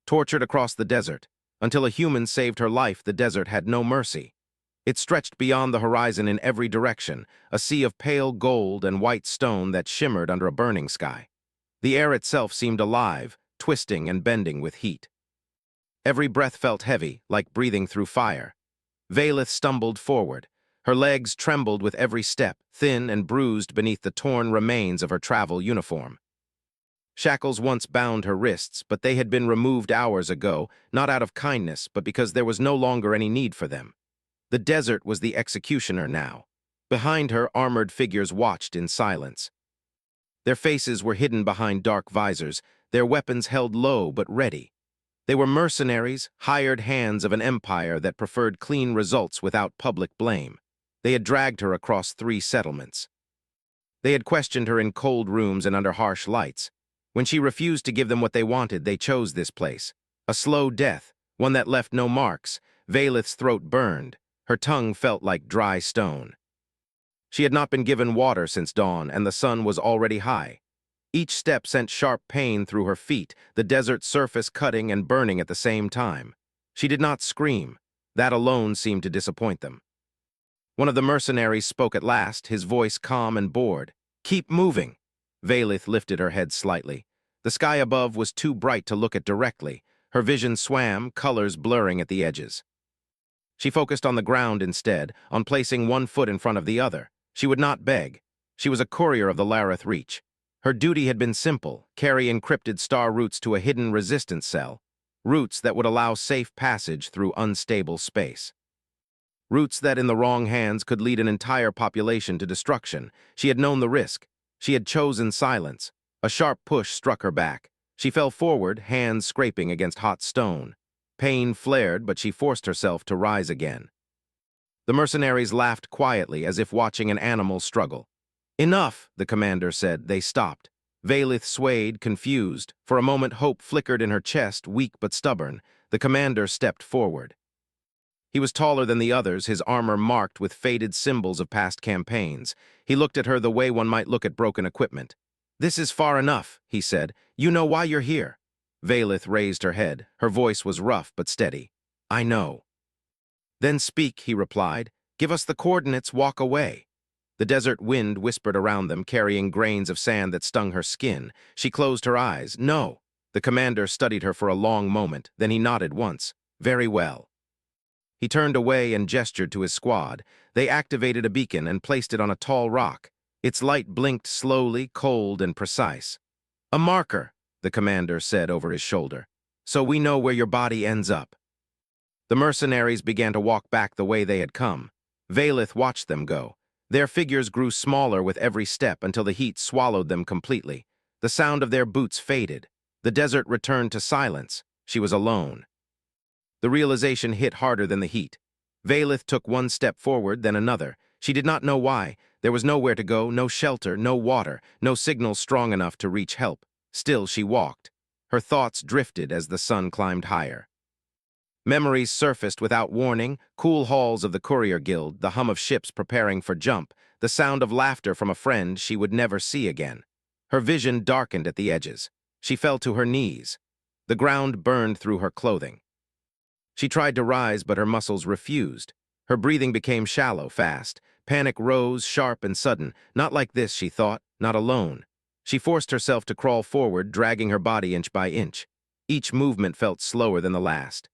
tortured across the desert. Until a human saved her life, the desert had no mercy. It stretched beyond the horizon in every direction, a sea of pale gold and white stone that shimmered under a burning sky. The air itself seemed alive, twisting and bending with heat. Every breath felt heavy, like breathing through fire. Vaylith stumbled forward. Her legs trembled with every step, thin and bruised beneath the torn remains of her travel uniform. Shackles once bound her wrists, but they had been removed hours ago, not out of kindness, but because there was no longer any need for them. The desert was the executioner now. Behind her, armored figures watched in silence. Their faces were hidden behind dark visors, their weapons held low but ready. They were mercenaries, hired hands of an empire that preferred clean results without public blame. They had dragged her across 3 settlements. They had questioned her in cold rooms and under harsh lights. When she refused to give them what they wanted, they chose this place. A slow death, one that left no marks. Vaylith's throat burned. Her tongue felt like dry stone. She had not been given water since dawn, and the sun was already high. Each step sent sharp pain through her feet, the desert surface cutting and burning at the same time. She did not scream. That alone seemed to disappoint them. One of the mercenaries spoke at last, his voice calm and bored. "Keep moving." Vaylith lifted her head slightly. The sky above was too bright to look at directly. Her vision swam, colors blurring at the edges. She focused on the ground instead, on placing one foot in front of the other. She would not beg. She was a courier of the Lareth Reach. Her duty had been simple: carry encrypted star routes to a hidden resistance cell, routes that would allow safe passage through unstable space. Routes that, in the wrong hands, could lead an entire population to destruction. She had known the risk. She had chosen silence. A sharp push struck her back. She fell forward, hands scraping against hot stone. Pain flared, but she forced herself to rise again. The mercenaries laughed quietly, as if watching an animal struggle. "Enough," the commander said. They stopped. Vaylith swayed, confused. For a moment, hope flickered in her chest, weak but stubborn. The commander stepped forward. He was taller than the others, his armor marked with faded symbols of past campaigns. He looked at her the way one might look at broken equipment. "This is far enough," he said. "You know why you're here." Vaylith raised her head. Her voice was rough but steady. "I know." "Then speak," he replied. "Give us the coordinates, walk away." The desert wind whispered around them, carrying grains of sand that stung her skin. She closed her eyes. "No." The commander studied her for a long moment, then he nodded once. "Very well." He turned away and gestured to his squad. They activated a beacon and placed it on a tall rock. Its light blinked slowly, cold and precise. "A marker," the commander said over his shoulder, "so we know where your body ends up." The mercenaries began to walk back the way they had come. Vaylith watched them go. Their figures grew smaller with every step until the heat swallowed them completely. The sound of their boots faded. The desert returned to silence. She was alone. The realization hit harder than the heat. Vaylith took one step forward, then another. She did not know why. There was nowhere to go, no shelter, no water, no signal strong enough to reach help. Still, she walked. Her thoughts drifted as the sun climbed higher. Memories surfaced without warning: cool halls of the courier guild, the hum of ships preparing for jump, the sound of laughter from a friend she would never see again. Her vision darkened at the edges. She fell to her knees. The ground burned through her clothing. She tried to rise, but her muscles refused. Her breathing became shallow, fast. Panic rose, sharp and sudden. Not like this, she thought, not alone. She forced herself to crawl forward, dragging her body inch by inch. Each movement felt slower than the last.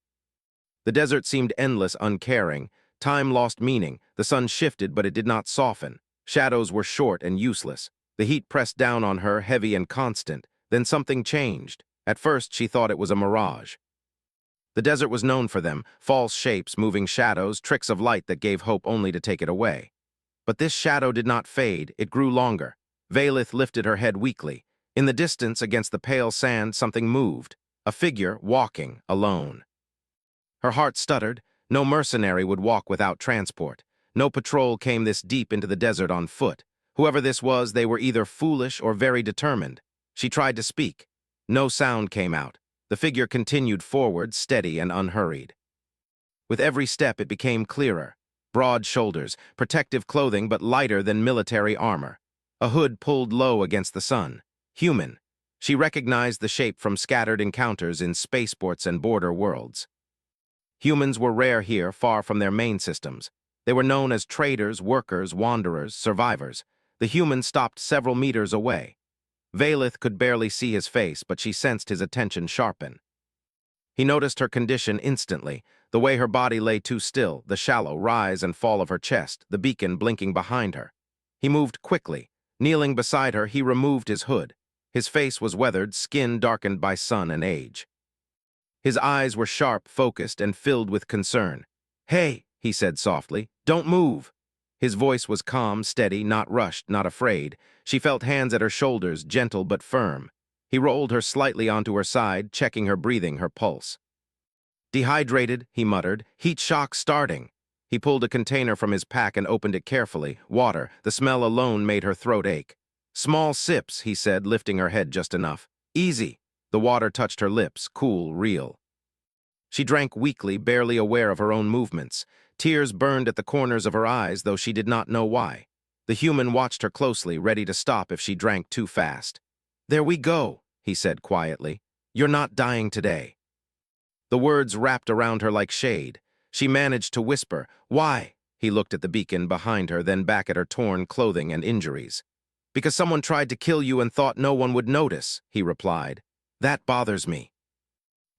The desert seemed endless, uncaring. Time lost meaning. The sun shifted, but it did not soften. Shadows were short and useless. The heat pressed down on her, heavy and constant. Then something changed. At first, she thought it was a mirage. The desert was known for them: false shapes, moving shadows, tricks of light that gave hope only to take it away. But this shadow did not fade, it grew longer. Vaylith lifted her head weakly. In the distance, against the pale sand, something moved. A figure, walking, alone. Her heart stuttered. No mercenary would walk without transport. No patrol came this deep into the desert on foot. Whoever this was, they were either foolish or very determined. She tried to speak. No sound came out. The figure continued forward, steady and unhurried. With every step, it became clearer. Broad shoulders, protective clothing but lighter than military armor. A hood pulled low against the sun. Human. She recognized the shape from scattered encounters in spaceports and border worlds. Humans were rare here, far from their main systems. They were known as traders, workers, wanderers, survivors. The human stopped several meters away. Valith could barely see his face, but she sensed his attention sharpen. He noticed her condition instantly, the way her body lay too still, the shallow rise and fall of her chest, the beacon blinking behind her. He moved quickly. Kneeling beside her, he removed his hood. His face was weathered, skin darkened by sun and age. His eyes were sharp, focused, and filled with concern. "Hey," he said softly, "don't move." His voice was calm, steady, not rushed, not afraid. She felt hands at her shoulders, gentle but firm. He rolled her slightly onto her side, checking her breathing, her pulse. "Dehydrated," he muttered. "Heat shock starting." He pulled a container from his pack and opened it carefully. Water. The smell alone made her throat ache. "Small sips," he said, lifting her head just enough. "Easy." The water touched her lips, cool, real. She drank weakly, barely aware of her own movements. Tears burned at the corners of her eyes, though she did not know why. The human watched her closely, ready to stop if she drank too fast. "There we go," he said quietly. "You're not dying today." The words wrapped around her like shade. She managed to whisper, "Why?" He looked at the beacon behind her, then back at her torn clothing and injuries. "Because someone tried to kill you and thought no one would notice," he replied. "That bothers me."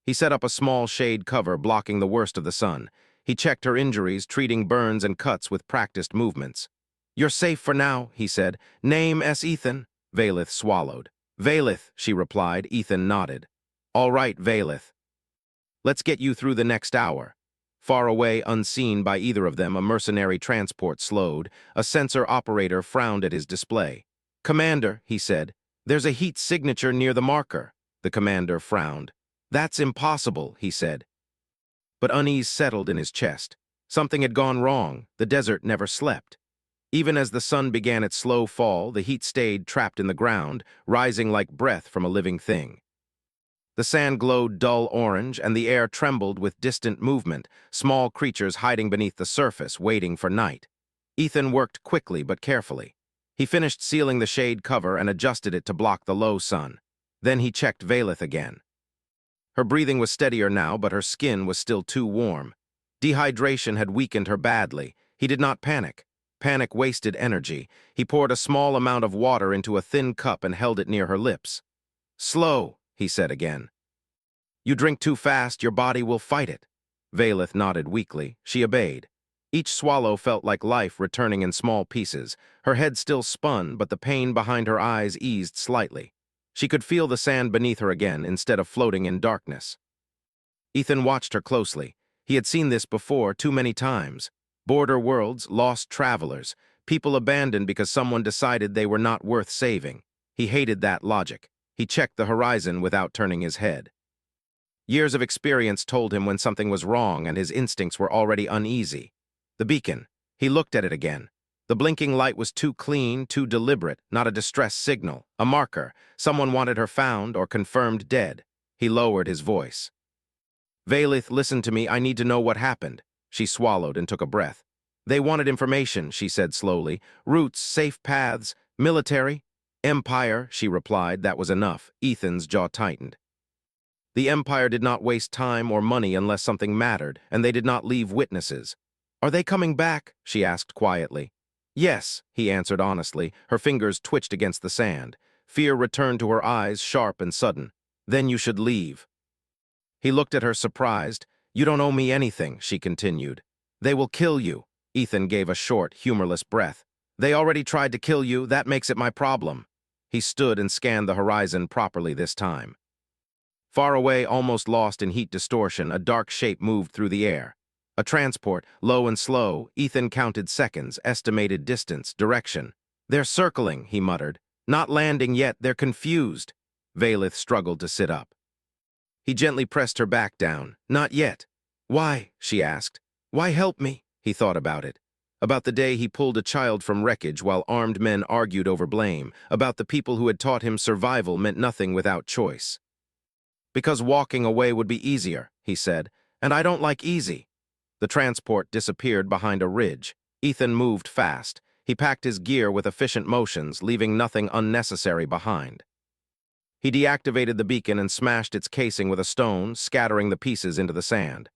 He set up a small shade cover blocking the worst of the sun. He checked her injuries, treating burns and cuts with practiced movements. "You're safe for now," he said. "Name S. Ethan." Valith swallowed. "Valith," she replied. Ethan nodded. "All right, Valith. Let's get you through the next hour." Far away, unseen by either of them, a mercenary transport slowed. A sensor operator frowned at his display. "Commander," he said, "there's a heat signature near the marker." The commander frowned. "That's impossible," he said. But unease settled in his chest. Something had gone wrong. The desert never slept. Even as the sun began its slow fall, the heat stayed trapped in the ground, rising like breath from a living thing. The sand glowed dull orange, and the air trembled with distant movement, small creatures hiding beneath the surface, waiting for night. Ethan worked quickly but carefully. He finished sealing the shade cover and adjusted it to block the low sun. Then he checked Valith again. Her breathing was steadier now, but her skin was still too warm. Dehydration had weakened her badly. He did not panic. Panic wasted energy. He poured a small amount of water into a thin cup and held it near her lips. "Slow," he said again. "You drink too fast, your body will fight it." Valith nodded weakly. She obeyed. Each swallow felt like life returning in small pieces. Her head still spun, but the pain behind her eyes eased slightly. She could feel the sand beneath her again instead of floating in darkness. Ethan watched her closely. He had seen this before too many times. Border worlds, lost travelers, people abandoned because someone decided they were not worth saving. He hated that logic. He checked the horizon without turning his head. Years of experience told him when something was wrong, and his instincts were already uneasy. The beacon. He looked at it again. The blinking light was too clean, too deliberate, not a distress signal, a marker. Someone wanted her found or confirmed dead. He lowered his voice. "Valith, listen to me. I need to know what happened." She swallowed and took a breath. "They wanted information," she said slowly. "Routes, safe paths, military." "Empire," she replied. That was enough. Ethan's jaw tightened. The Empire did not waste time or money unless something mattered, and they did not leave witnesses. "Are they coming back?" she asked quietly. "Yes," he answered honestly. Her fingers twitched against the sand. Fear returned to her eyes, sharp and sudden. "Then you should leave." He looked at her surprised. "You don't owe me anything," she continued. "They will kill you." Ethan gave a short, humorless breath. "They already tried to kill you. That makes it my problem." He stood and scanned the horizon properly this time. Far away, almost lost in heat distortion, a dark shape moved through the air. A transport, low and slow. Ethan counted seconds, estimated distance, direction. "They're circling," he muttered. "Not landing yet, they're confused." Valith struggled to sit up. He gently pressed her back down. "Not yet." "Why?" she asked. "Why help me?" He thought about it. About the day he pulled a child from wreckage while armed men argued over blame. About the people who had taught him survival meant nothing without choice. "Because walking away would be easier," he said, "and I don't like easy." The transport disappeared behind a ridge. Ethan moved fast. He packed his gear with efficient motions, leaving nothing unnecessary behind. He deactivated the beacon and smashed its casing with a stone, scattering the pieces into the sand.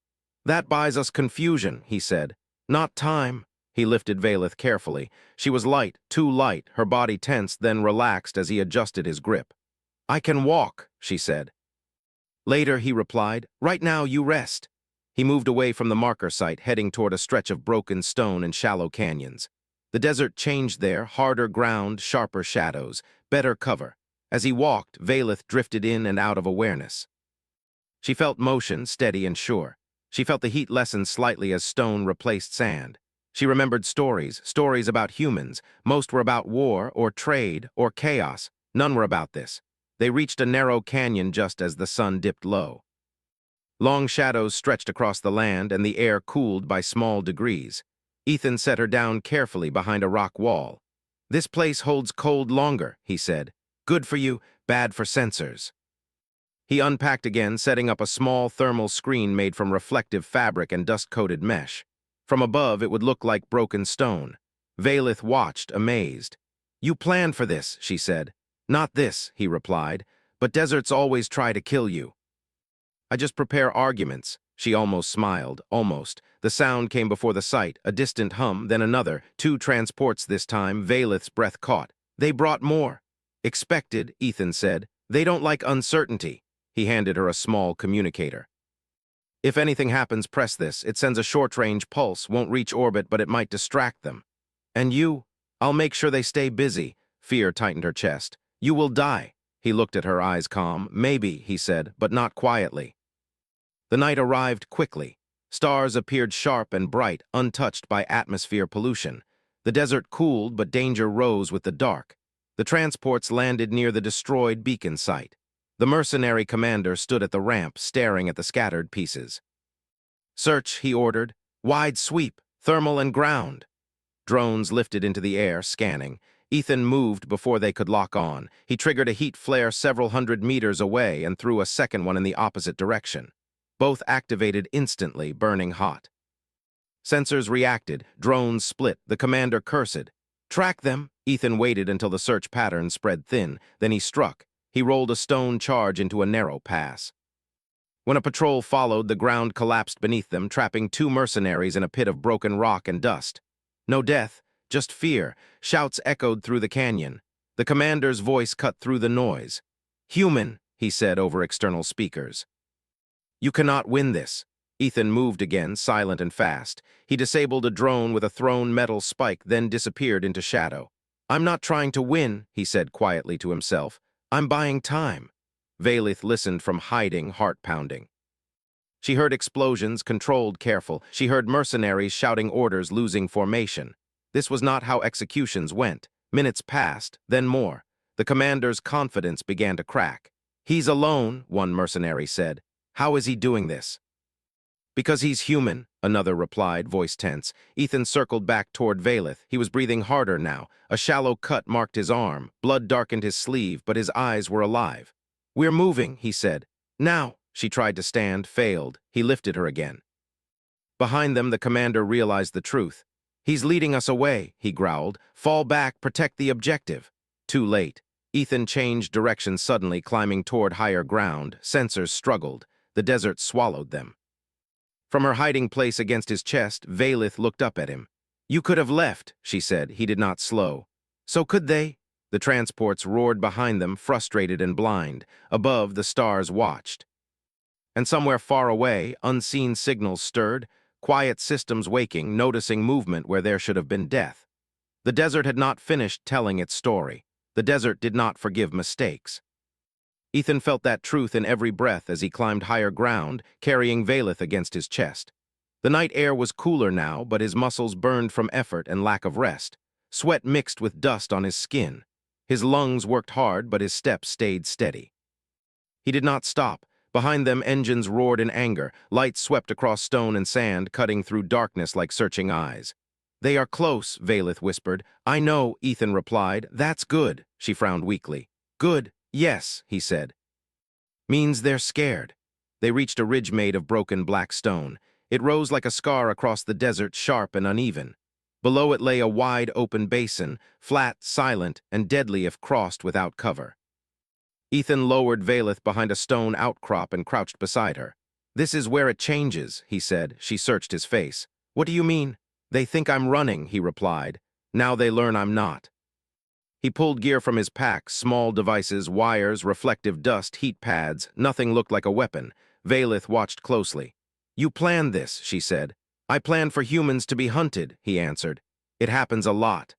"That buys us confusion," he said. "Not time." He lifted Valeth carefully. She was light, too light, her body tense, then relaxed as he adjusted his grip. "I can walk," she said. "Later," he replied. "Right now, you rest." He moved away from the marker site, heading toward a stretch of broken stone and shallow canyons. The desert changed there, harder ground, sharper shadows, better cover. As he walked, Valeth drifted in and out of awareness. She felt motion, steady and sure. She felt the heat lessen slightly as stone replaced sand. She remembered stories about humans. Most were about war, or trade, or chaos. None were about this. They reached a narrow canyon just as the sun dipped low. Long shadows stretched across the land, and the air cooled by small degrees. Ethan set her down carefully behind a rock wall. "This place holds cold longer," he said. "Good for you, bad for sensors." He unpacked again, setting up a small thermal screen made from reflective fabric and dust-coated mesh. From above, it would look like broken stone. Valeth watched, amazed. "You planned for this," she said. "Not this," he replied, "but deserts always try to kill you." "I just prepare arguments." She almost smiled, almost. The sound came before the sight, a distant hum, then another. 2 transports this time, Valeth's breath caught. "They brought more." "Expected," Ethan said. "They don't like uncertainty." He handed her a small communicator. "If anything happens, press this. It sends a short-range pulse, won't reach orbit, but it might distract them." "And you?" "I'll make sure they stay busy." Fear tightened her chest. "You will die." He looked at her, eyes calm. "Maybe," he said, "but not quietly." The night arrived quickly. Stars appeared sharp and bright, untouched by atmosphere pollution. The desert cooled, but danger rose with the dark. The transports landed near the destroyed beacon site. The mercenary commander stood at the ramp, staring at the scattered pieces. "Search," he ordered. "Wide sweep, thermal and ground." Drones lifted into the air, scanning. Ethan moved before they could lock on. He triggered a heat flare several hundred meters away and threw a second one in the opposite direction. Both activated instantly, burning hot. Sensors reacted, drones split, the commander cursed. "Track them." Ethan waited until the search pattern spread thin, then he struck. He rolled a stone charge into a narrow pass. When a patrol followed, the ground collapsed beneath them, trapping 2 mercenaries in a pit of broken rock and dust. No death, just fear. Shouts echoed through the canyon. The commander's voice cut through the noise. "Human," he said over external speakers. "You cannot win this." Ethan moved again, silent and fast. He disabled a drone with a thrown metal spike, then disappeared into shadow. "I'm not trying to win," he said quietly to himself. "I'm buying time." Valeth listened from hiding, heart pounding. She heard explosions, controlled, careful. She heard mercenaries shouting orders, losing formation. This was not how executions went. Minutes passed, then more. The commander's confidence began to crack. "He's alone," one mercenary said. "How is he doing this?" "Because he's human," another replied, voice tense. Ethan circled back toward Valeth. He was breathing harder now. A shallow cut marked his arm. Blood darkened his sleeve, but his eyes were alive. "We're moving," he said. "Now." She tried to stand, failed. He lifted her again. Behind them, the commander realized the truth. "He's leading us away," he growled. "Fall back, protect the objective." Too late. Ethan changed direction suddenly, climbing toward higher ground. Sensors struggled. The desert swallowed them. From her hiding place against his chest, Valeth looked up at him. "You could have left," she said. He did not slow. "So could they?" The transports roared behind them, frustrated and blind. Above, the stars watched. And somewhere far away, unseen signals stirred, quiet systems waking, noticing movement where there should have been death. The desert had not finished telling its story. The desert did not forgive mistakes. Ethan felt that truth in every breath as he climbed higher ground, carrying Valeth against his chest. The night air was cooler now, but his muscles burned from effort and lack of rest. Sweat mixed with dust on his skin. His lungs worked hard, but his steps stayed steady. He did not stop. Behind them, engines roared in anger. Lights swept across stone and sand, cutting through darkness like searching eyes. "They are close," Valeth whispered. "I know," Ethan replied. "That's good." She frowned weakly. "Good, yes," he said. "Means they're scared." They reached a ridge made of broken black stone. It rose like a scar across the desert, sharp and uneven. Below it lay a wide open basin, flat, silent, and deadly if crossed without cover. Ethan lowered Valeth behind a stone outcrop and crouched beside her. "This is where it changes," he said. She searched his face. "What do you mean?" "They think I'm running," he replied. "Now they learn I'm not." He pulled gear from his pack, small devices, wires, reflective dust, heat pads. Nothing looked like a weapon. Valeth watched closely. "You planned this," she said. "I planned for humans to be hunted," he answered. "It happens a lot."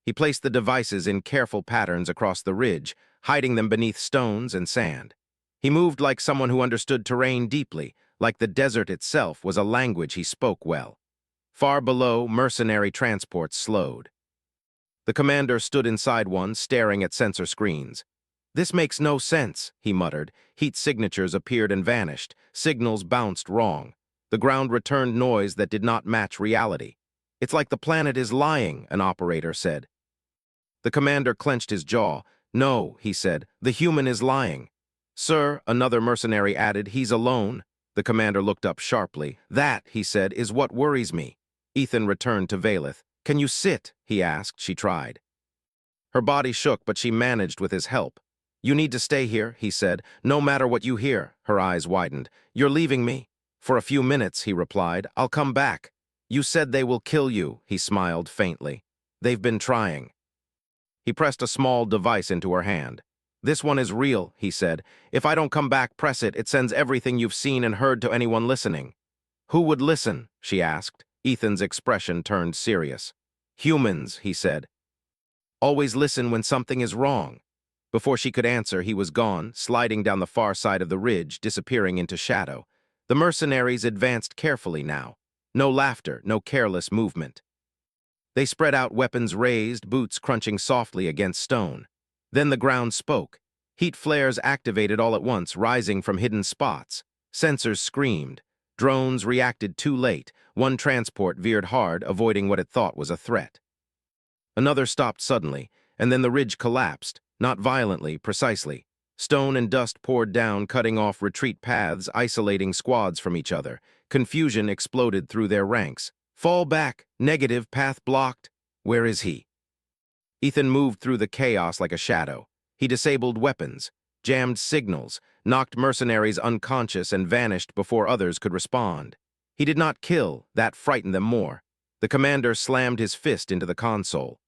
He placed the devices in careful patterns across the ridge, hiding them beneath stones and sand. He moved like someone who understood terrain deeply, like the desert itself was a language he spoke well. Far below, mercenary transports slowed. The commander stood inside one, staring at sensor screens. "This makes no sense," he muttered. Heat signatures appeared and vanished. Signals bounced wrong. The ground returned noise that did not match reality. "It's like the planet is lying," an operator said. The commander clenched his jaw. "No," he said, "the human is lying." "Sir," another mercenary added, "he's alone." The commander looked up sharply. "That," he said, "is what worries me." Ethan returned to Valeth. "Can you sit?" he asked. She tried. Her body shook, but she managed with his help. "You need to stay here," he said, "no matter what you hear." Her eyes widened. "You're leaving me?" "For a few minutes," he replied. "I'll come back." "You said they will kill you," he smiled faintly. "They've been trying." He pressed a small device into her hand. "This one is real," he said. "If I don't come back, press it. It sends everything you've seen and heard to anyone listening." "Who would listen?" she asked. Ethan's expression turned serious. "Humans," he said. "Always listen when something is wrong." Before she could answer, he was gone, sliding down the far side of the ridge, disappearing into shadow. The mercenaries advanced carefully now. No laughter, no careless movement. They spread out, weapons raised, boots crunching softly against stone. Then the ground spoke. Heat flares activated all at once, rising from hidden spots. Sensors screamed. Drones reacted too late. One transport veered hard, avoiding what it thought was a threat. Another stopped suddenly, and then the ridge collapsed, not violently, precisely. Stone and dust poured down, cutting off retreat paths, isolating squads from each other. Confusion exploded through their ranks. "Fall back! Negative, path blocked!" "Where is he?" Ethan moved through the chaos like a shadow. He disabled weapons, jammed signals, knocked mercenaries unconscious, and vanished before others could respond. He did not kill. That frightened them more. The commander slammed his fist into the console.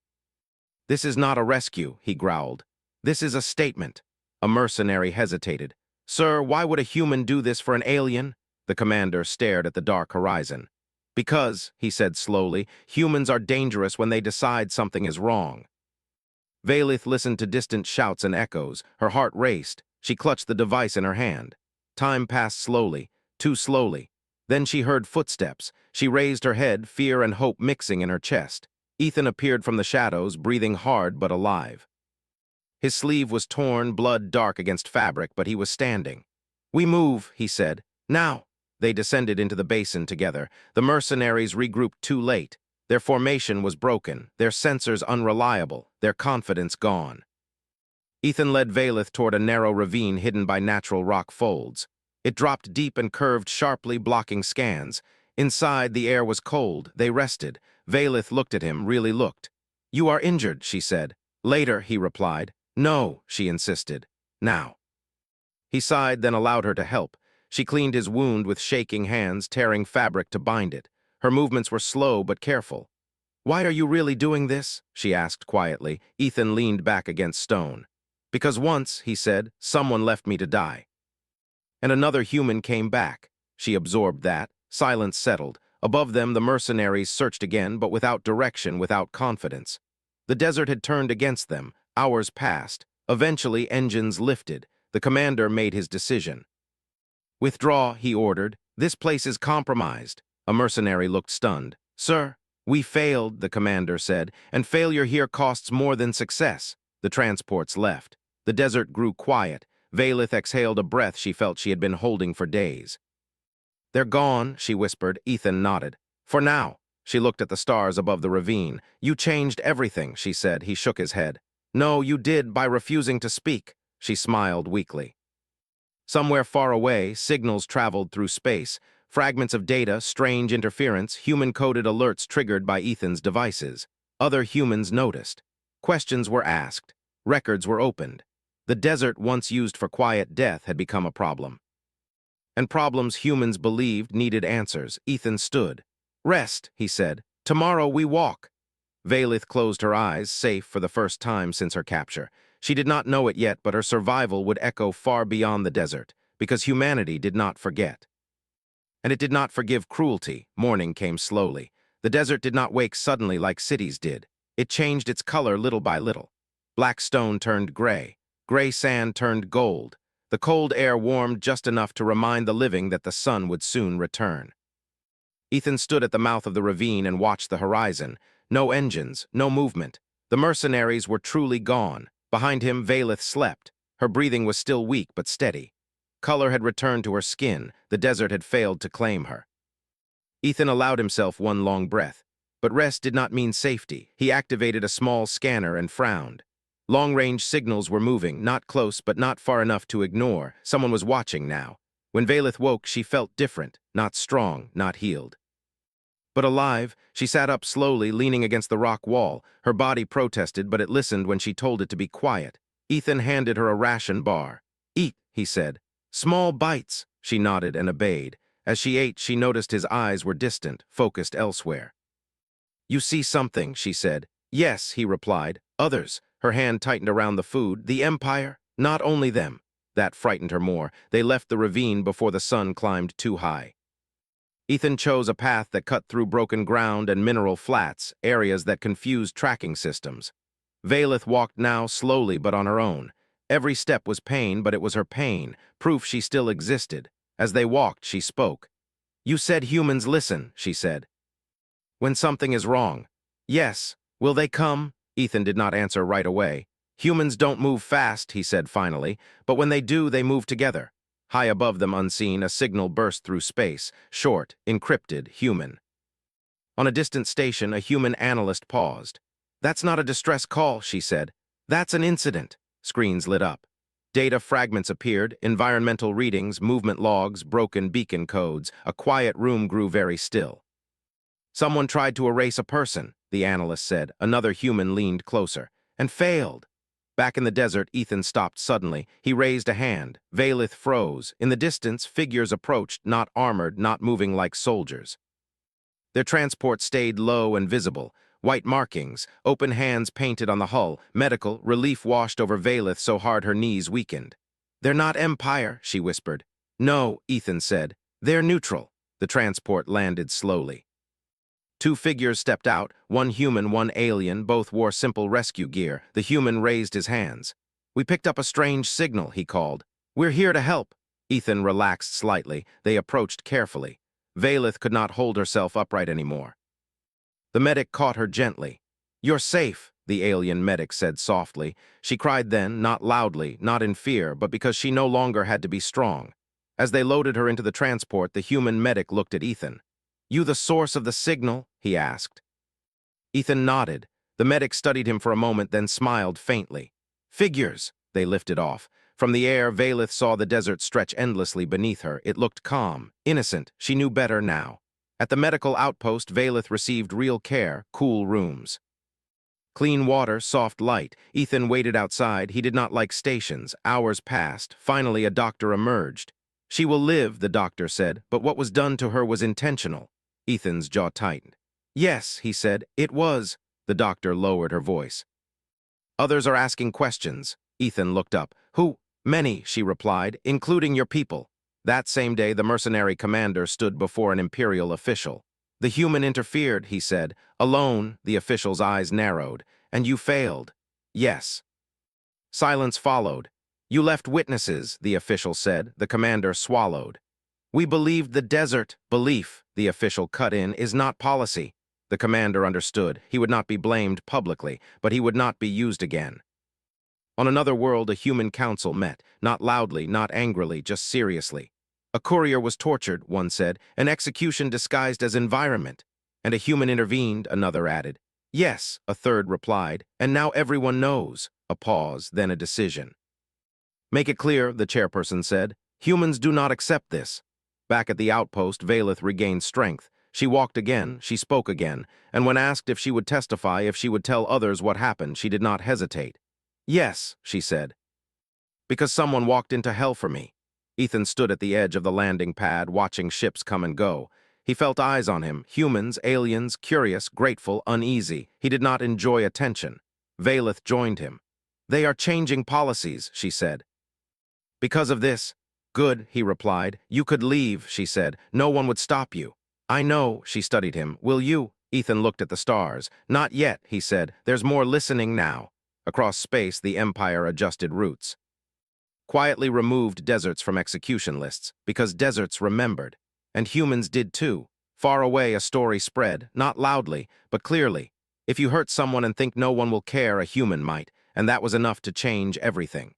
"This is not a rescue," he growled. "This is a statement." A mercenary hesitated. "Sir, why would a human do this for an alien?" The commander stared at the dark horizon. "Because," he said slowly, "humans are dangerous when they decide something is wrong." Valeth listened to distant shouts and echoes. Her heart raced. She clutched the device in her hand. Time passed slowly, too slowly. Then she heard footsteps. She raised her head, fear and hope mixing in her chest. Ethan appeared from the shadows, breathing hard but alive. His sleeve was torn, blood dark against fabric, but he was standing. "We move," he said. "Now." They descended into the basin together. The mercenaries regrouped too late. Their formation was broken, their sensors unreliable, their confidence gone. Ethan led Valeth toward a narrow ravine hidden by natural rock folds. It dropped deep and curved sharply, blocking scans. Inside, the air was cold. They rested. Valeth looked at him, really looked. "You are injured," she said. "Later," he replied. "No," she insisted. "Now." He sighed, then allowed her to help. She cleaned his wound with shaking hands, tearing fabric to bind it. Her movements were slow but careful. "Why are you really doing this?" she asked quietly. Ethan leaned back against stone. "Because once," he said, "someone left me to die." And another human came back. She absorbed that. Silence settled. Above them, the mercenaries searched again, but without direction, without confidence. The desert had turned against them. Hours passed. Eventually, engines lifted. The commander made his decision. "Withdraw," he ordered. "This place is compromised." A mercenary looked stunned. "Sir, we failed," the commander said, "and failure here costs more than success." The transports left. The desert grew quiet. Valeth exhaled a breath she felt she had been holding for days. "They're gone," she whispered. Ethan nodded. "For now." She looked at the stars above the ravine. "You changed everything," she said. He shook his head. "No, you did by refusing to speak." She smiled weakly. Somewhere far away, signals traveled through space. Fragments of data, strange interference, human-coded alerts triggered by Ethan's devices. Other humans noticed. Questions were asked. Records were opened. The desert once used for quiet death had become a problem. And problems humans believed needed answers. Ethan stood. "Rest," he said. "Tomorrow we walk." Valith closed her eyes, safe for the first time since her capture. She did not know it yet, but her survival would echo far beyond the desert, because humanity did not forget. And it did not forgive cruelty. Morning came slowly. The desert did not wake suddenly like cities did. It changed its color little by little. Black stone turned gray. Gray sand turned gold. The cold air warmed just enough to remind the living that the sun would soon return. Ethan stood at the mouth of the ravine and watched the horizon. No engines, no movement. The mercenaries were truly gone. Behind him, Valith slept. Her breathing was still weak but steady. Color had returned to her skin. The desert had failed to claim her. Ethan allowed himself one long breath. But rest did not mean safety. He activated a small scanner and frowned. Long-range signals were moving, not close but not far enough to ignore. Someone was watching now. When Valith woke, she felt different, not strong, not healed. But alive, she sat up slowly, leaning against the rock wall. Her body protested, but it listened when she told it to be quiet. Ethan handed her a ration bar. "Eat," he said. "Small bites." She nodded and obeyed. As she ate, she noticed his eyes were distant, focused elsewhere. "You see something," she said. "Yes," he replied. "Others." Her hand tightened around the food. "The Empire? Not only them." That frightened her more. They left the ravine before the sun climbed too high. Ethan chose a path that cut through broken ground and mineral flats, areas that confused tracking systems. Valith walked now slowly but on her own. Every step was pain, but it was her pain, proof she still existed. As they walked, she spoke. "You said humans listen," she said. "When something is wrong." "Yes. Will they come?" Ethan did not answer right away. "Humans don't move fast," he said finally, "but when they do, they move together." High above them, unseen, a signal burst through space, short, encrypted, human. On a distant station, a human analyst paused. "That's not a distress call," she said. "That's an incident." Screens lit up. Data fragments appeared, environmental readings, movement logs, broken beacon codes. A quiet room grew very still. "Someone tried to erase a person," the analyst said. Another human leaned closer. "And failed." Back in the desert, Ethan stopped suddenly. He raised a hand. Valith froze. In the distance, figures approached, not armored, not moving like soldiers. Their transport stayed low and visible. White markings, open hands painted on the hull, medical, relief washed over Valith so hard her knees weakened. "They're not Empire," she whispered. "No," Ethan said. "They're neutral." The transport landed slowly. Two figures stepped out, one human, one alien. Both wore simple rescue gear. The human raised his hands. "We picked up a strange signal," he called. "We're here to help." Ethan relaxed slightly. They approached carefully. Valith could not hold herself upright anymore. The medic caught her gently. "You're safe," the alien medic said softly. She cried then, not loudly, not in fear, but because she no longer had to be strong. As they loaded her into the transport, the human medic looked at Ethan. "You the source of the signal?" he asked. Ethan nodded. The medic studied him for a moment, then smiled faintly. "Figures." They lifted off. From the air, Valith saw the desert stretch endlessly beneath her. It looked calm, innocent. She knew better now. At the medical outpost, Valith received real care, cool rooms. Clean water, soft light. Ethan waited outside. He did not like stations. Hours passed. Finally, a doctor emerged. "She will live," the doctor said, "but what was done to her was intentional." Ethan's jaw tightened. "Yes," he said, "it was." The doctor lowered her voice. "Others are asking questions." Ethan looked up. "Who?" "Many," she replied, "including your people." That same day, the mercenary commander stood before an imperial official. "The human interfered," he said. "Alone," the official's eyes narrowed. "And you failed." "Yes." Silence followed. "You left witnesses," the official said. The commander swallowed. "We believed the desert." "Belief," the official cut in, "is not policy." The commander understood. He would not be blamed publicly, but he would not be used again. On another world, a human council met, not loudly, not angrily, just seriously. "A courier was tortured," one said, "an execution disguised as environment." "And a human intervened," another added. "Yes," a third replied, "and now everyone knows." A pause, then a decision. "Make it clear," the chairperson said. "Humans do not accept this." Back at the outpost, Valith regained strength. She walked again, she spoke again, and when asked if she would testify, if she would tell others what happened, she did not hesitate. "Yes," she said. Because someone walked into hell for me. Ethan stood at the edge of the landing pad, watching ships come and go. He felt eyes on him, humans, aliens, curious, grateful, uneasy. He did not enjoy attention. Valeth joined him. "They are changing policies," she said. "Because of this?" "Good," he replied. "You could leave," she said. "No one would stop you." "I know," she studied him. "Will you?" Ethan looked at the stars. "Not yet," he said. "There's more listening now." Across space, the Empire adjusted routes. Quietly removed deserts from execution lists, because deserts remembered. And humans did too. Far away, a story spread, not loudly, but clearly. If you hurt someone and think no one will care, a human might, and that was enough to change everything.